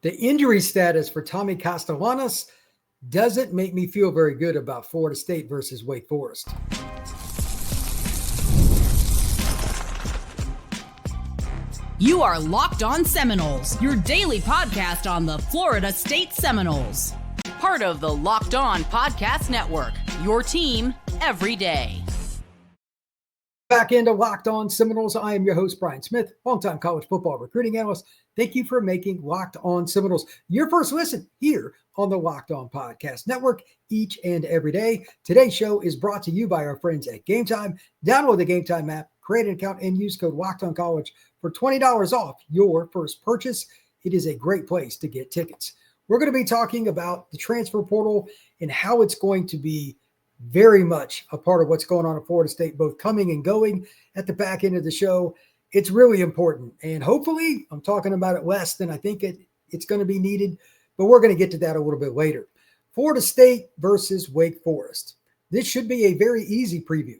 The injury status for Tommy Castellanos doesn't make me feel very good about Florida State versus Wake Forest. You are Locked On Seminoles, your daily podcast on the Florida State Seminoles. Part of the Locked On Podcast Network, your team every day. Back into Locked On Seminoles. I am your host, Brian Smith, longtime college football recruiting analyst. Thank you for making Locked On Seminoles your first listen here on the Locked On Podcast Network each and every day. Today's show is brought to you by our friends at Gametime. Download the Gametime app, create an account, and use code LOCKEDONCollege for $20 off your first purchase. It is a great place to get tickets. We're going to be talking about the transfer portal and how it's going to be very much a part of what's going on at Florida State, both coming and going at the back end of the show. It's really important. And hopefully I'm talking about it less than I think it's going to be needed, but we're going to get to that a little bit later. Florida State versus Wake Forest. This should be a very easy preview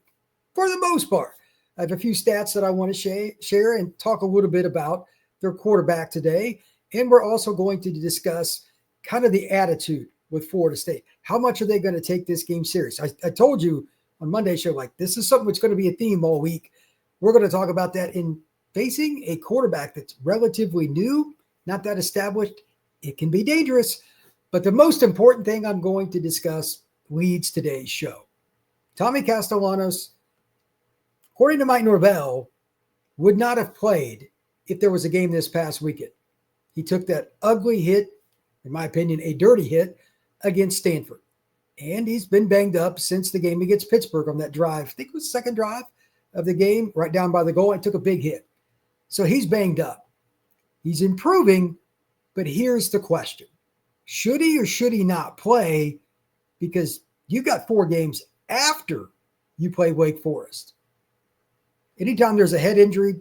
for the most part. I have a few stats that I want to share and talk a little bit about their quarterback today. And we're also going to discuss kind of the attitude with Florida State. How much are they going to take this game serious? I told you on Monday's show, like, this is something that's going to be a theme all week. We're going to talk about that in facing a quarterback that's relatively new, not that established. It can be dangerous. But the most important thing I'm going to discuss leads today's show. Tommy Castellanos, according to Mike Norvell, would not have played if there was a game this past weekend. He took that ugly hit, in my opinion, a dirty hit, against Stanford. And he's been banged up since the game against Pittsburgh on that drive. I think it was the second drive of the game, right down by the goal, and took a big hit. So he's banged up. He's improving, but here's the question. Should he or should he not play? Because you've got 4 games after you play Wake Forest. Anytime there's a head injury,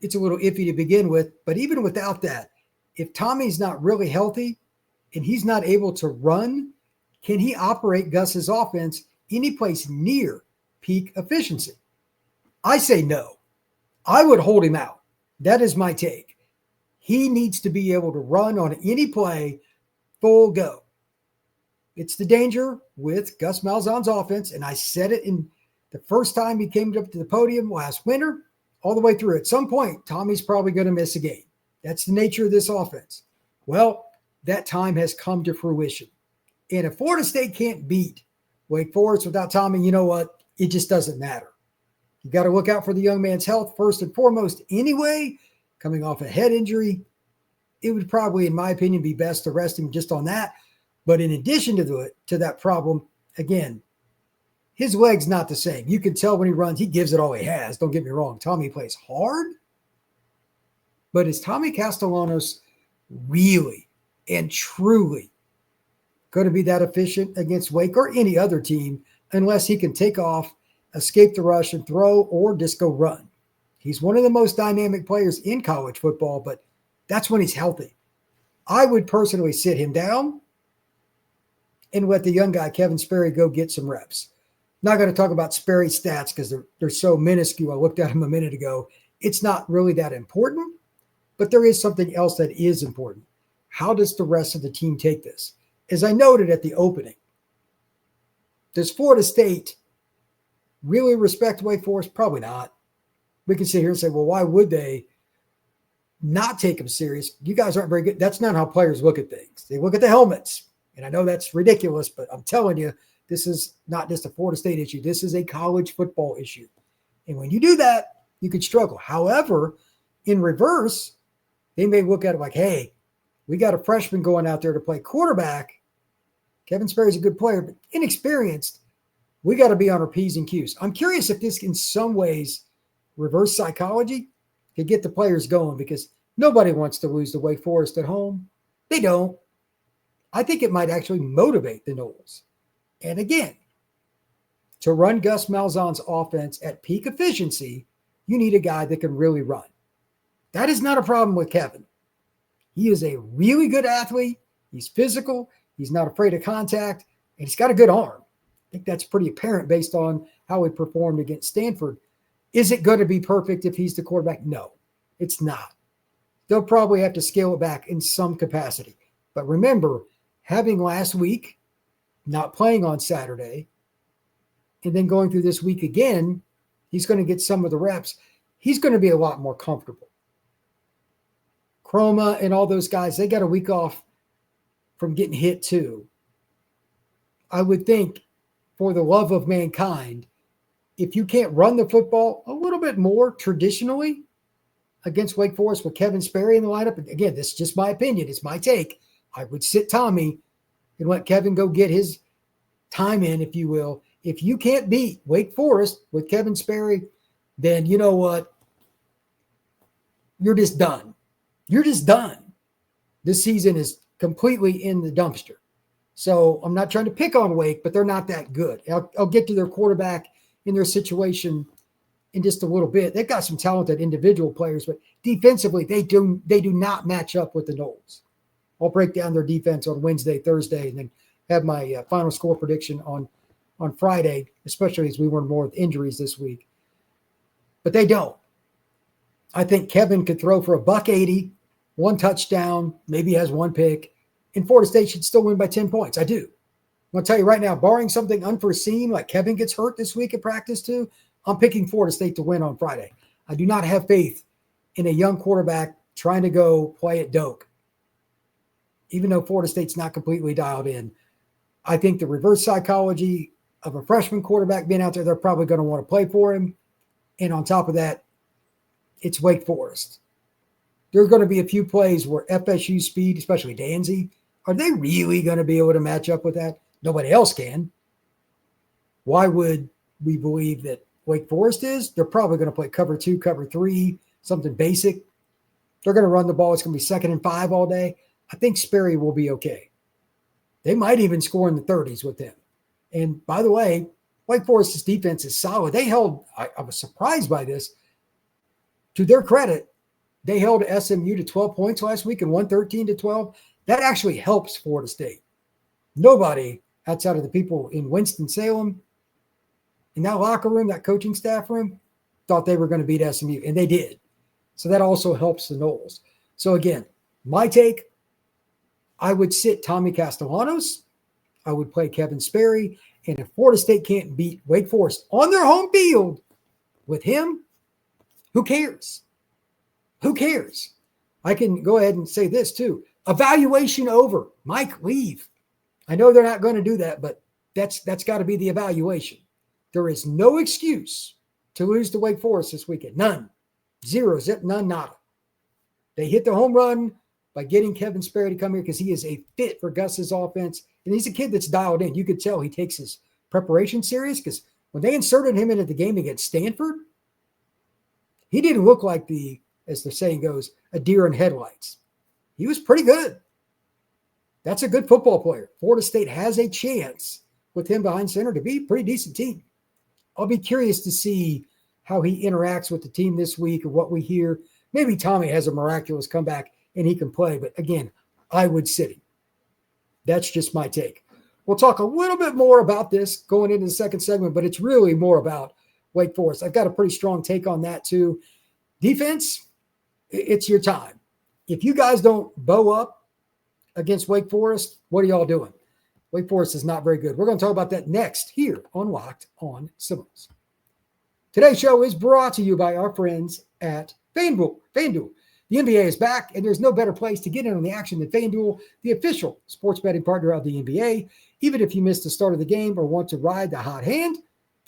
it's a little iffy to begin with. But even without that, if Tommy's not really healthy and he's not able to run, can he operate Gus's offense any place near peak efficiency? I say no. I would hold him out. That is my take. He needs to be able to run on any play, full go. It's the danger with Gus Malzahn's offense, and I said it in the first time he came up to the podium last winter, all the way through. At some point, Tommy's probably going to miss a game. That's the nature of this offense. Well, that time has come to fruition. And if Florida State can't beat Wake Forest without Tommy, you know what? It just doesn't matter. You got to look out for the young man's health first and foremost anyway. Coming off a head injury, it would probably, in my opinion, be best to rest him just on that. But in addition to that problem, again, his leg's not the same. You can tell when he runs, he gives it all he has. Don't get me wrong. Tommy plays hard. But is Tommy Castellanos really and truly going to be that efficient against Wake or any other team unless he can take off, escape the rush, and throw, or just go run? He's one of the most dynamic players in college football, but that's when he's healthy. I would personally sit him down and let the young guy, Kevin Sperry, go get some reps. Not going to talk about Sperry's stats because they're so minuscule. I looked at him a minute ago. It's not really that important, but there is something else that is important. How does the rest of the team take this? As I noted at the opening, does Florida State really respect Wake Forest? Probably not. We can sit here and say, well, why would they not take them serious? You guys aren't very good. That's not how players look at things. They look at the helmets. And I know that's ridiculous, but I'm telling you, this is not just a Florida State issue. This is a college football issue. And when you do that, you could struggle. However, in reverse, they may look at it like, hey, we got a freshman going out there to play quarterback. Kevin Sperry's a good player, but inexperienced. We got to be on our P's and Q's. I'm curious if this, in some ways, reverse psychology could get the players going, because nobody wants to lose to Wake Forest at home. They don't. I think it might actually motivate the Noles. And again, to run Gus Malzahn's offense at peak efficiency, you need a guy that can really run. That is not a problem with Kevin. He is a really good athlete. He's physical. He's not afraid of contact. And he's got a good arm. I think that's pretty apparent based on how he performed against Stanford. Is it going to be perfect if he's the quarterback? No, it's not. They'll probably have to scale it back in some capacity. But remember, having last week, not playing on Saturday, and then going through this week again, he's going to get some of the reps. He's going to be a lot more comfortable. Chroma and all those guys, they got a week off from getting hit too. I would think, for the love of mankind, if you can't run the football a little bit more traditionally against Wake Forest with Kevin Sperry in the lineup, again, this is just my opinion, it's my take, I would sit Tommy and let Kevin go get his time in, if you will. If you can't beat Wake Forest with Kevin Sperry, then you know what? You're just done. You're just done. This season is completely in the dumpster. So I'm not trying to pick on Wake, but they're not that good. I'll get to their quarterback in their situation in just a little bit. They've got some talented individual players, but defensively, they do not match up with the Noles. I'll break down their defense on Wednesday, Thursday, and then have my final score prediction on Friday, especially as we learn more with injuries this week. But they don't. I think Kevin could throw for $180, 1 touchdown, maybe has 1 pick, and Florida State should still win by 10 points. I do. I'm going to tell you right now, barring something unforeseen, like Kevin gets hurt this week at practice too, I'm picking Florida State to win on Friday. I do not have faith in a young quarterback trying to go play at Doak. Even though Florida State's not completely dialed in, I think the reverse psychology of a freshman quarterback being out there, they're probably going to want to play for him. And on top of that, it's Wake Forest. There are going to be a few plays where FSU speed, especially Danzy, are they really going to be able to match up with that? Nobody else can. Why would we believe that Wake Forest is? They're probably going to play cover 2, cover 3, something basic. They're going to run the ball. It's going to be 2nd and 5 all day. I think Sperry will be okay. They might even score in the 30s with him. And by the way, Wake Forest's defense is solid. They held, I was surprised by this. To their credit, they held SMU to 12 points last week and won 13-12. That actually helps Florida State. Nobody outside of the people in Winston-Salem, in that locker room, that coaching staff room, thought they were going to beat SMU, and they did. So that also helps the Noles. So again, my take, I would sit Tommy Castellanos. I would play Kevin Sperry. And if Florida State can't beat Wake Forest on their home field with him, who cares? Who cares? I can go ahead and say this too. Evaluation over. Mike, leave. I know they're not going to do that, but that's got to be the evaluation. There is no excuse to lose to Wake Forest this weekend. None. 0, zip, none, nada. They hit the home run by getting Kevin Sperry to come here because he is a fit for Gus's offense. And he's a kid that's dialed in. You could tell he takes his preparation serious because when they inserted him into the game against Stanford, he didn't look like as the saying goes, a deer in headlights. He was pretty good. That's a good football player. Florida State has a chance with him behind center to be a pretty decent team. I'll be curious to see how he interacts with the team this week or what we hear. Maybe Tommy has a miraculous comeback and he can play. But again, I would sit him. That's just my take. We'll talk a little bit more about this going into the second segment, but it's really more about Wake Forest. I've got a pretty strong take on that too. Defense, it's your time. If you guys don't bow up against Wake Forest, what are y'all doing? Wake Forest is not very good. We're going to talk about that next here on Locked on Seminoles. Today's show is brought to you by our friends at FanDuel. FanDuel. The NBA is back, and there's no better place to get in on the action than FanDuel, the official sports betting partner of the NBA. Even if you missed the start of the game or want to ride the hot hand,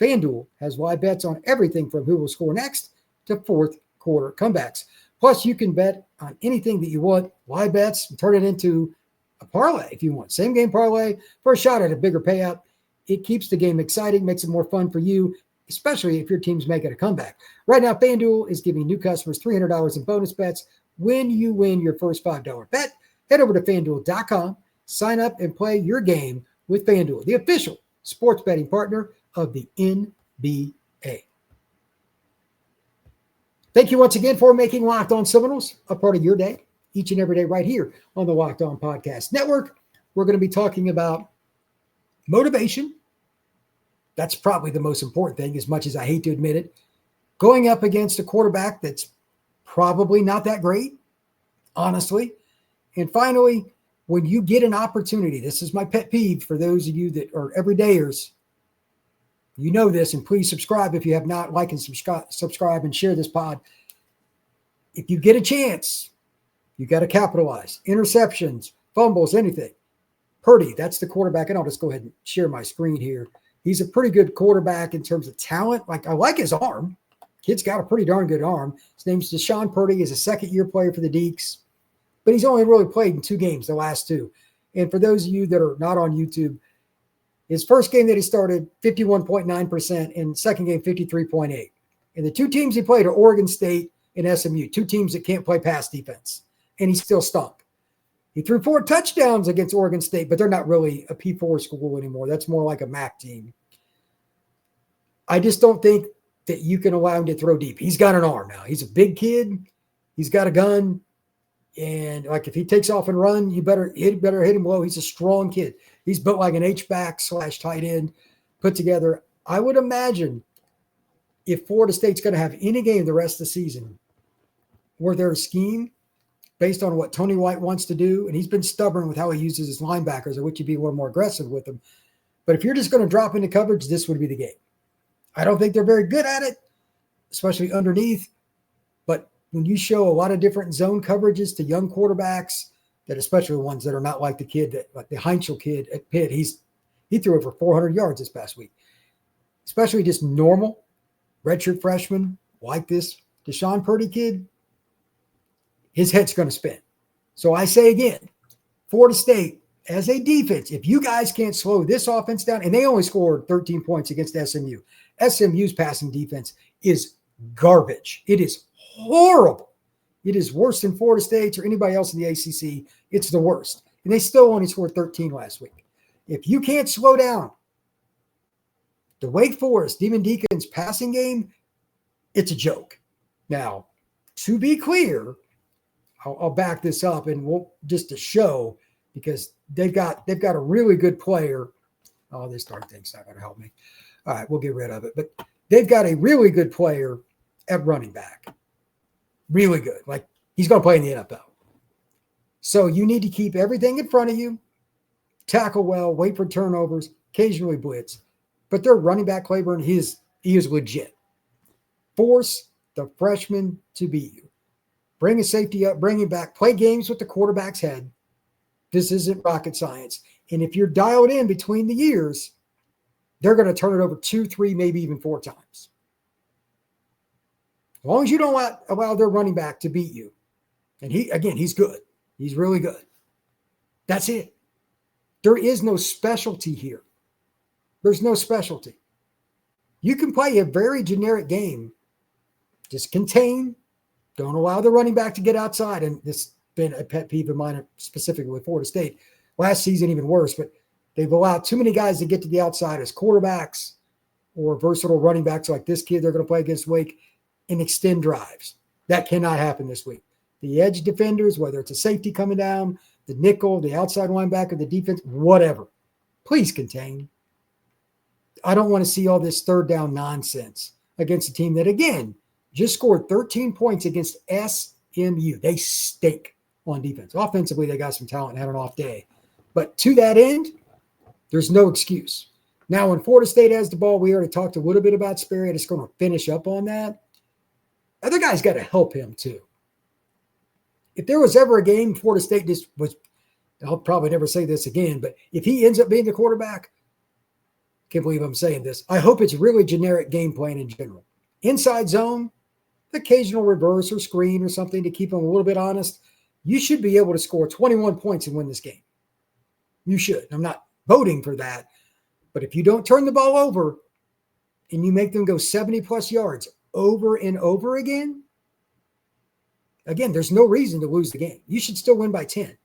FanDuel has live bets on everything from who will score next to fourth quarter comebacks. Plus, you can bet on anything that you want, live bets, and turn it into a parlay if you want. Same game parlay for a shot at a bigger payout. It keeps the game exciting, makes it more fun for you, especially if your team's making a comeback. Right now, FanDuel is giving new customers $300 in bonus bets when you win your first $5 bet. Head over to FanDuel.com, sign up, and play your game with FanDuel, the official sports betting partner of the NBA. Thank you once again for making Locked on Seminoles a part of your day, each and every day right here on the Locked on Podcast Network. We're going to be talking about motivation. That's probably the most important thing, as much as I hate to admit it. Going up against a quarterback that's probably not that great, honestly. And finally, when you get an opportunity, this is my pet peeve for those of you that are everydayers. You know this, and please subscribe if you have not. Like and subscribe and share this pod. If you get a chance, you got to capitalize. Interceptions, fumbles, anything. Purdy, that's the quarterback, and I'll just go ahead and share my screen here. He's a pretty good quarterback in terms of talent. Like, I like his arm. Kid's got a pretty darn good arm. His name's Deshaun Purdy. He's a second-year player for the Deeks, but he's only really played in 2 games, the last 2. And for those of you that are not on YouTube, his first game that he started, 51.9%, and second game, 53.8%. And the 2 teams he played are Oregon State and SMU, 2 teams that can't play pass defense, and he still stunk. He threw 4 touchdowns against Oregon State, but they're not really a P4 school anymore. That's more like a MAC team. I just don't think that you can allow him to throw deep. He's got an arm now. He's a big kid. He's got a gun. And like, if he takes off and run, you better hit him low. He's a strong kid. He's built like an H-back / tight end put together. I would imagine if Florida State's going to have any game the rest of the season where their scheme based on what Tony White wants to do, and he's been stubborn with how he uses his linebackers, I wish he'd be a little more aggressive with them. But if you're just going to drop into coverage, this would be the game. I don't think they're very good at it, especially underneath. But when you show a lot of different zone coverages to young quarterbacks, that especially the ones that are not like the kid that, like the Heinzel kid at Pitt, he threw over 400 yards this past week. Especially just normal redshirt freshmen like this Deshaun Purdy kid, his head's going to spin. So I say again, Florida State, as a defense, if you guys can't slow this offense down, and they only scored 13 points against SMU. SMU's passing defense is garbage. It is horrible. It is worse than Florida State's or anybody else in the ACC. It's the worst. And they still only scored 13 last week. If you can't slow down the Wake Forest, Demon Deacons passing game, it's a joke. Now, to be clear, I'll back this up and we'll just to show, because they've got a really good player. Oh, this darn thing's not going to help me. All right, we'll get rid of it. But they've got a really good player at running back. Really good. Like, he's going to play in the NFL. So you need to keep everything in front of you, tackle well, wait for turnovers, occasionally blitz. But their running back, Claiborne, he is legit. Force the freshman to beat you. Bring a safety up, bring him back, play games with the quarterback's head. This isn't rocket science. And if you're dialed in between the years, they're going to turn it over 2, 3, maybe even 4 times. As long as you don't allow their running back to beat you. And he's good. He's really good. That's it. There is no specialty here. There's no specialty. You can play a very generic game. Just contain. Don't allow the running back to get outside. And this has been a pet peeve of mine, specifically with Florida State. Last season, even worse. But they've allowed too many guys to get to the outside as quarterbacks or versatile running backs like this kid they're going to play against Wake and extend drives. That cannot happen this week. The edge defenders, whether it's a safety coming down, the nickel, the outside linebacker, the defense, whatever. Please contain. I don't want to see all this third down nonsense against a team that, again, just scored 13 points against SMU. They stink on defense. Offensively, they got some talent and had an off day. But to that end, there's no excuse. Now, when Florida State has the ball, we already talked a little bit about Sperry. I'm just going to finish up on that. Other guys got to help him too. If there was ever a game Florida State just was, I'll probably never say this again, but if he ends up being the quarterback, can't believe I'm saying this, I hope it's really generic game plan in general. Inside zone, occasional reverse or screen or something to keep him a little bit honest. You should be able to score 21 points and win this game. You should. I'm not voting for that. But if you don't turn the ball over and you make them go 70-plus yards over and over again, there's no reason to lose the game. You should still win by 10.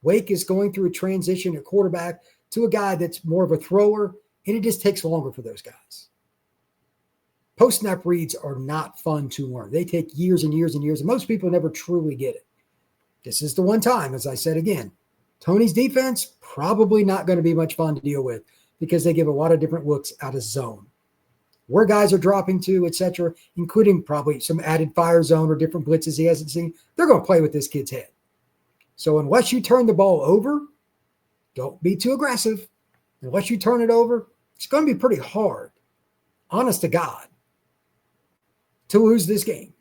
Wake is going through a transition at quarterback to a guy that's more of a thrower, and it just takes longer for those guys. Post-snap reads are not fun to learn. They take years and years and years, and most people never truly get it. This is the one time, as I said again, Tony's defense probably not going to be much fun to deal with because they give a lot of different looks out of zone. Where guys are dropping to, et cetera, including probably some added fire zone or different blitzes he hasn't seen, they're going to play with this kid's head. So unless you turn the ball over, don't be too aggressive. Unless you turn it over, it's going to be pretty hard, honest to God, to lose this game.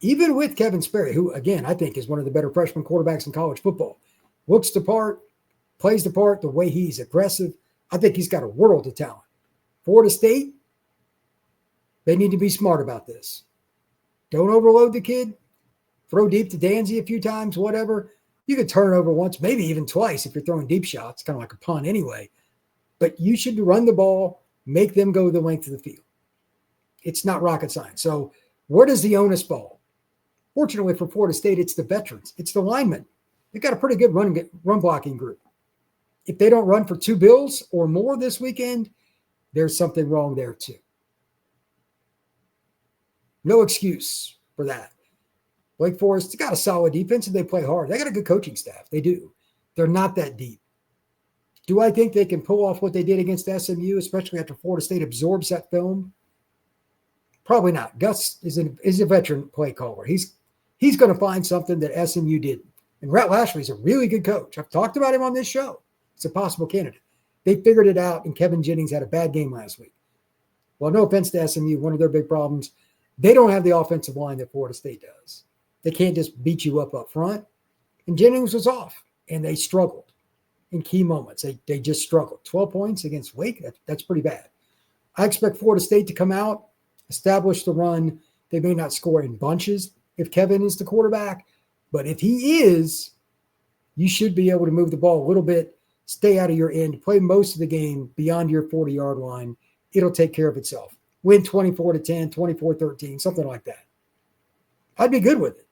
Even with Kevin Sperry, who, again, I think is one of the better freshman quarterbacks in college football. Looks the part, plays the part, the way he's aggressive. I think he's got a world of talent. Florida State, they need to be smart about this. Don't overload the kid. Throw deep to Danzy a few times, whatever. You could turn it over once, maybe even twice if you're throwing deep shots, kind of like a punt anyway. But you should run the ball, make them go the length of the field. It's not rocket science. So where does the onus fall? Fortunately for Florida State, it's the veterans. It's the linemen. They've got a pretty good run blocking group. If they don't run for 2 bills or more this weekend, there's something wrong there too. No excuse for that. Wake Forest got a solid defense and they play hard. They got a good coaching staff. They do. They're not that deep. Do I think they can pull off what they did against SMU, especially after Florida State absorbs that film? Probably not. Gus is a veteran play caller. He's going to find something that SMU didn't. And Rhett Lashley's a really good coach. I've talked about him on this show. It's a possible candidate. They figured it out, and Kevin Jennings had a bad game last week. Well, no offense to SMU, one of their big problems, they don't have the offensive line that Florida State does. They can't just beat you up front. And Jennings was off, and they struggled in key moments. They just struggled. 12 points against Wake, that's pretty bad. I expect Florida State to come out, establish the run. They may not score in bunches if Kevin is the quarterback, but if he is, you should be able to move the ball a little bit, stay out of your end, play most of the game beyond your 40-yard line. It'll take care of itself. Win 24-10, 24-13, something like that. I'd be good with it.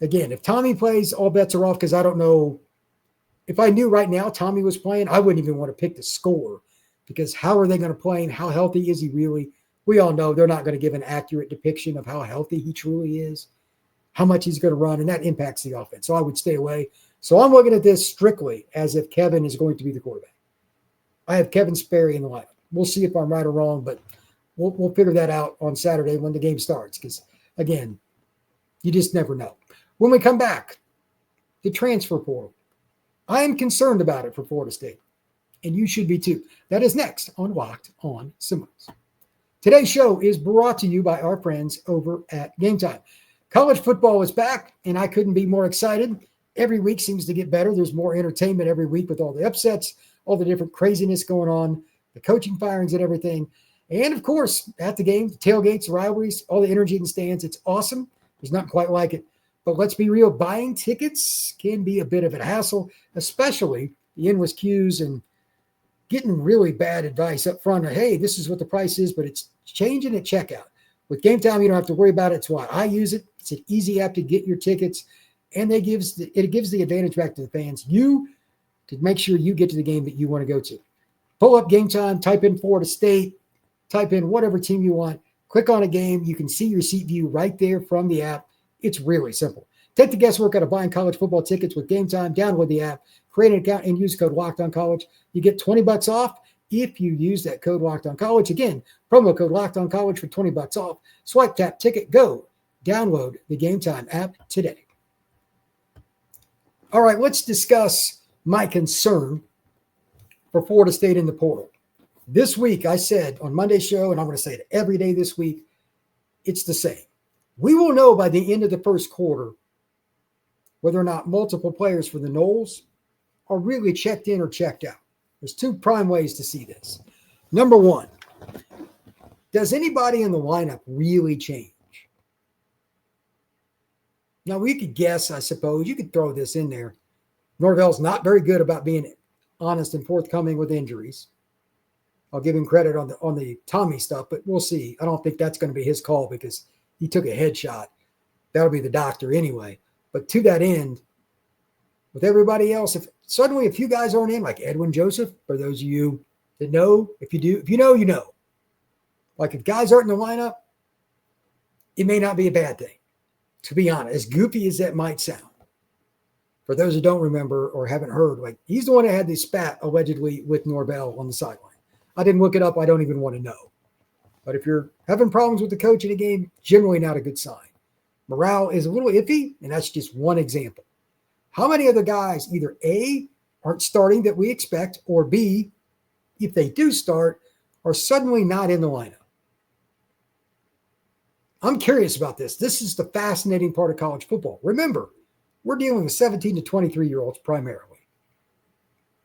Again, if Tommy plays, all bets are off because I don't know. If I knew right now Tommy was playing, I wouldn't even want to pick the score because how are they going to play and how healthy is he really? We all know they're not going to give an accurate depiction of how healthy he truly is, how much he's going to run, and that impacts the offense. So I would stay away. So I'm looking at this strictly as if Kevin is going to be the quarterback. I have Kevin Sperry in the lineup. We'll see if I'm right or wrong, but we'll figure that out on Saturday when the game starts because, again, you just never know. When we come back, the transfer portal. I am concerned about it for Florida State, and you should be too. That is next on Locked on Seminoles. Today's show is brought to you by our friends over at Gametime. College football is back, and I couldn't be more excited. Every week seems to get better. There's more entertainment every week with all the upsets, all the different craziness going on, the coaching firings and everything. And, of course, at the game, the tailgates, rivalries, all the energy in the stands. It's awesome. There's nothing quite like it. But let's be real, buying tickets can be a bit of a hassle, especially the endless queues and getting really bad advice up front. Hey, this is what the price is, but it's changing at checkout. With Gametime, you don't have to worry about it. It's why I use it. It's an easy app to get your tickets, and it gives the advantage back to the fans. You to make sure you get to the game that you want to go to. Pull up Gametime, type in Florida State, type in whatever team you want, click on a game. You can see your seat view right there from the app. It's really simple. Take the guesswork out of buying college football tickets with Gametime. Download the app, create an account, and use code LOCKEDONCollege. You get $20 off if you use that code LOCKEDONCollege. Again, promo code LOCKEDONCollege for $20 off. Swipe, tap, ticket, go. Download the Gametime app today. All right, let's discuss my concern for Florida State in the portal. This week, I said on Monday's show, and I'm going to say it every day this week, it's the same. We will know by the end of the first quarter whether or not multiple players for the Noles are really checked in or checked out. There's 2 prime ways to see this. Number 1, does anybody in the lineup really change? Now, we could guess, I suppose. You could throw this in there. Norvell's not very good about being honest and forthcoming with injuries. I'll give him credit on the Tommy stuff, but we'll see. I don't think that's going to be his call because he took a headshot. That'll be the doctor anyway. But to that end, with everybody else, if suddenly a few guys aren't in, like Edwin Joseph, for those of you that know, if you know, you know. Like if guys aren't in the lineup, it may not be a bad thing, to be honest, as goofy as that might sound. For those who don't remember or haven't heard, like he's the one that had this spat allegedly with Norvell on the sideline. I didn't look it up. I don't even want to know. But if you're having problems with the coach in a game, generally not a good sign. Morale is a little iffy, and that's just one example. How many other guys either A, aren't starting that we expect, or B, if they do start, are suddenly not in the lineup? I'm curious about this. This is the fascinating part of college football. Remember, we're dealing with 17 to 23-year-olds primarily.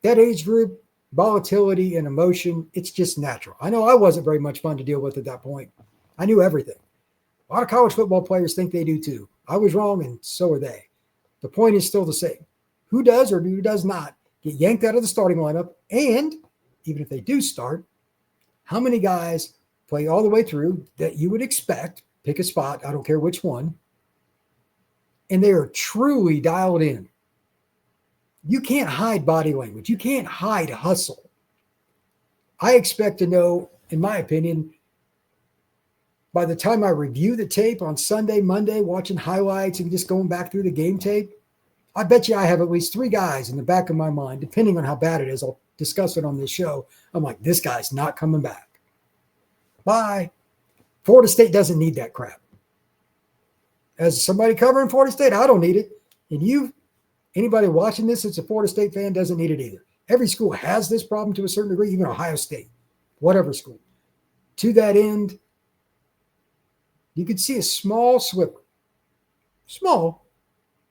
That age group, volatility and emotion, it's just natural. I know I wasn't very much fun to deal with at that point. I knew everything. A lot of college football players think they do too. I was wrong, and so are they. The point is still the same. Who does or who does not get yanked out of the starting lineup? And even if they do start, how many guys play all the way through that you would expect? Pick a spot, I don't care which one, and they are truly dialed in. You can't hide body language. You can't hide hustle. I expect to know, in my opinion, by the time I review the tape on Sunday, Monday, watching highlights and just going back through the game tape, I bet you I have at least 3 guys in the back of my mind, depending on how bad it is. I'll discuss it on this show. I'm like, this guy's not coming back. Bye. Florida State doesn't need that crap. As somebody covering Florida State, I don't need it. And anybody watching this that's a Florida State fan doesn't need it either. Every school has this problem to a certain degree, even Ohio State, whatever school. To that end, you could see a small sliver,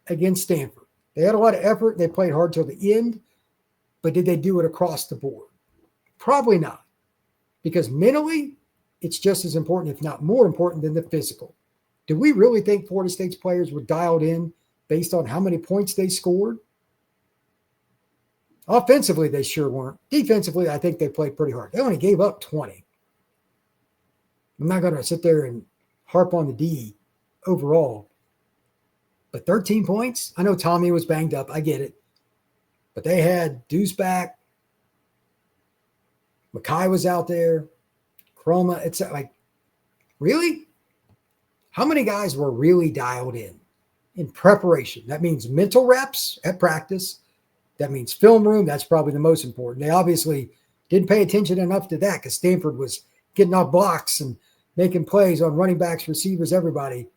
against Stanford. They had a lot of effort. They played hard till the end, but did they do it across the board? Probably not, because mentally, it's just as important, if not more important, than the physical. Do we really think Florida State's players were dialed in based on how many points they scored? Offensively, they sure weren't. Defensively, I think they played pretty hard. They only gave up 20. I'm not going to sit there and harp on the D overall. But 13 points? I know Tommy was banged up. I get it. But they had Deuce back. Mackay was out there. Chroma. It's like, really? How many guys were really dialed in preparation? That means mental reps at practice. That means film room. That's probably the most important. They obviously didn't pay attention enough to that because Stanford was getting off blocks and making plays on running backs, receivers, everybody.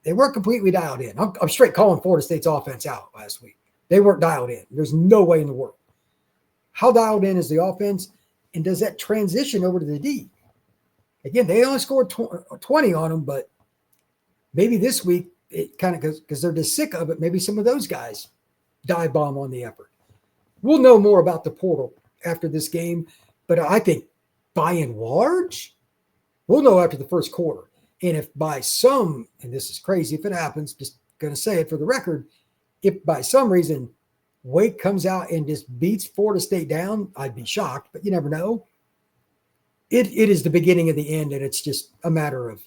They weren't completely dialed in. I'm straight calling Florida State's offense out last week. They weren't dialed in. There's no way in the world. How dialed in is the offense, and does that transition over to the D? Again, they only scored 20 on them, but maybe this week it kind of goes because they're just sick of it. Maybe some of those guys dive bomb on the effort. We'll know more about the portal after this game, but I think by and large, we'll know after the first quarter. And if by some, and this is crazy if it happens, just going to say it for the record, if by some reason Wake comes out and just beats Florida State down, I'd be shocked, but you never know. It is the beginning of the end, and it's just a matter of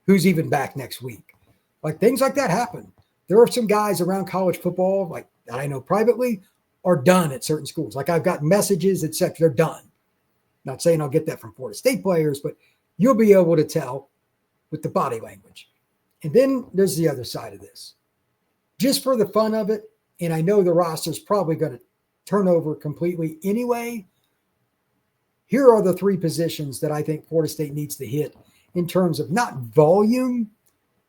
who's even back next week. Like, things like that happen. There are some guys around college football, like that I know privately, are done at certain schools. Like, I've got messages, etc. They're done. Not saying I'll get that from Florida State players, but you'll be able to tell with the body language. And then there's the other side of this. Just for the fun of it, and I know the roster's probably going to turn over completely anyway, here are the 3 positions that I think Florida State needs to hit in terms of not volume,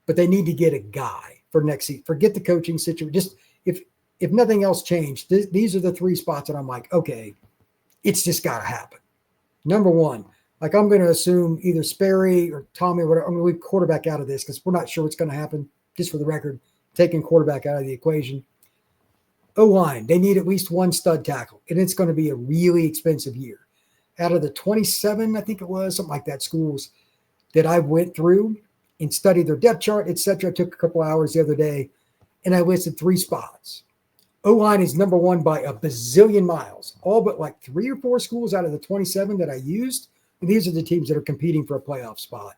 but they need to get a guy for next season. Forget the coaching situation. Just if nothing else changed, these are the 3 spots that I'm like, okay, it's just got to happen. Number 1, like I'm going to assume either Sperry or Tommy or whatever. I'm going to leave quarterback out of this because we're not sure what's going to happen. Just for the record, taking quarterback out of the equation. O-line, they need at least 1 stud tackle, and it's going to be a really expensive year. Out of the 27, I think it was, something like that, schools that I went through and studied their depth chart, etc. Took a couple hours the other day, and I listed 3 spots. O-line is number 1 by a bazillion miles, all but like 3 or 4 schools out of the 27 that I used. And these are the teams that are competing for a playoff spot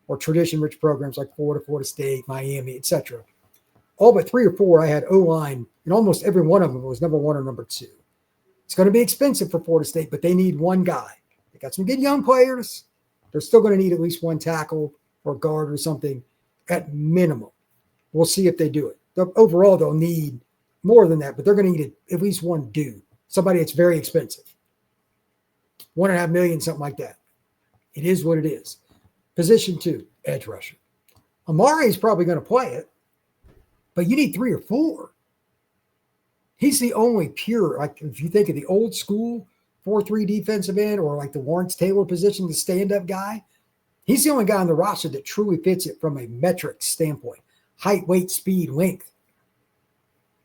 or tradition-rich programs like Florida, Florida State, Miami, etc. All but 3 or 4, I had O-line, and almost every one of them was number 1 or number 2. It's going to be expensive for Florida State, but they need 1 guy. They got some good young players. They're still going to need at least 1 tackle or guard or something at minimum. We'll see if they do it. Overall, they'll need more than that, but they're going to need at least 1 dude, somebody that's very expensive. $1.5 million, something like that. It is what it is. Position 2, edge rusher. Amari is probably going to play it, but you need 3 or 4. He's the only pure, like if you think of the old school 4-3 defensive end or like the Lawrence Taylor position, the stand-up guy, he's the only guy on the roster that truly fits it from a metric standpoint. Height, weight, speed, length.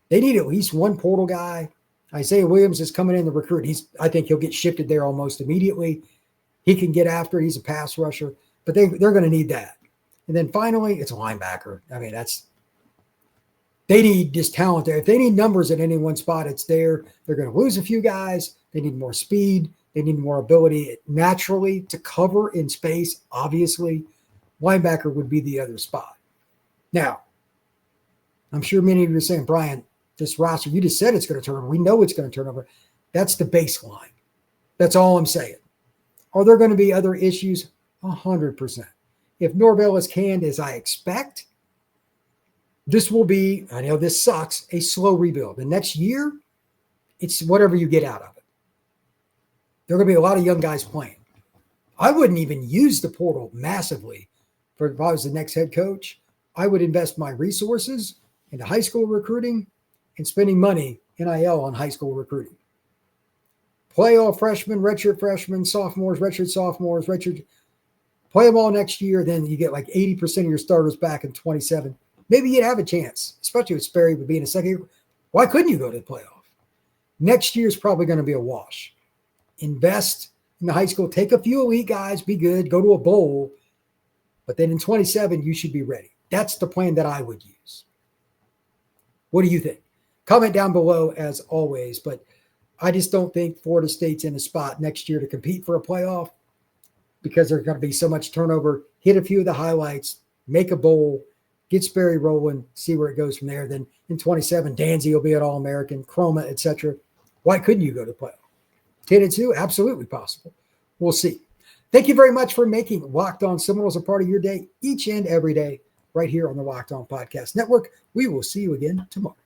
They need at least one portal guy. Isaiah Williams is coming in to recruit. I think he'll get shifted there almost immediately. He can get after it. He's a pass rusher, but they're going to need that. And then finally, it's a linebacker. I mean, they need this talent there. If they need numbers at any one spot, it's there. They're going to lose a few guys. They need more speed. They need more ability naturally to cover in space. Obviously, linebacker would be the other spot. Now, I'm sure many of you are saying, Brian, this roster, you just said it's going to turn over. We know it's going to turn over. That's the baseline. That's all I'm saying. Are there going to be other issues? 100%. If Norvell is canned as I expect, this will be, I know this sucks, a slow rebuild. The next year, it's whatever you get out of it. There are going to be a lot of young guys playing. I wouldn't even use the portal massively if I was the next head coach. I would invest my resources into high school recruiting and spending money, NIL, on high school recruiting. Play all freshmen, redshirt sophomores, redshirt sophomores, play them all next year. Then you get like 80% of your starters back in 27. Maybe you'd have a chance, especially with Sperry being a second year. Why couldn't you go to the playoff? Next year is probably going to be a wash. Invest in the high school. Take a few elite guys, be good, go to a bowl. But then in 27, you should be ready. That's the plan that I would use. What do you think? Comment down below as always. But I just don't think Florida State's in a spot next year to compete for a playoff because there's going to be so much turnover. Hit a few of the highlights, make a bowl, get Sperry rolling, see where it goes from there. Then in 27, Danzy will be an All-American, Chroma, etc. Why couldn't you go to the playoff? 10-2, absolutely possible. We'll see. Thank you very much for making Locked On Seminoles a part of your day each and every day right here on the Locked On Podcast Network. We will see you again tomorrow.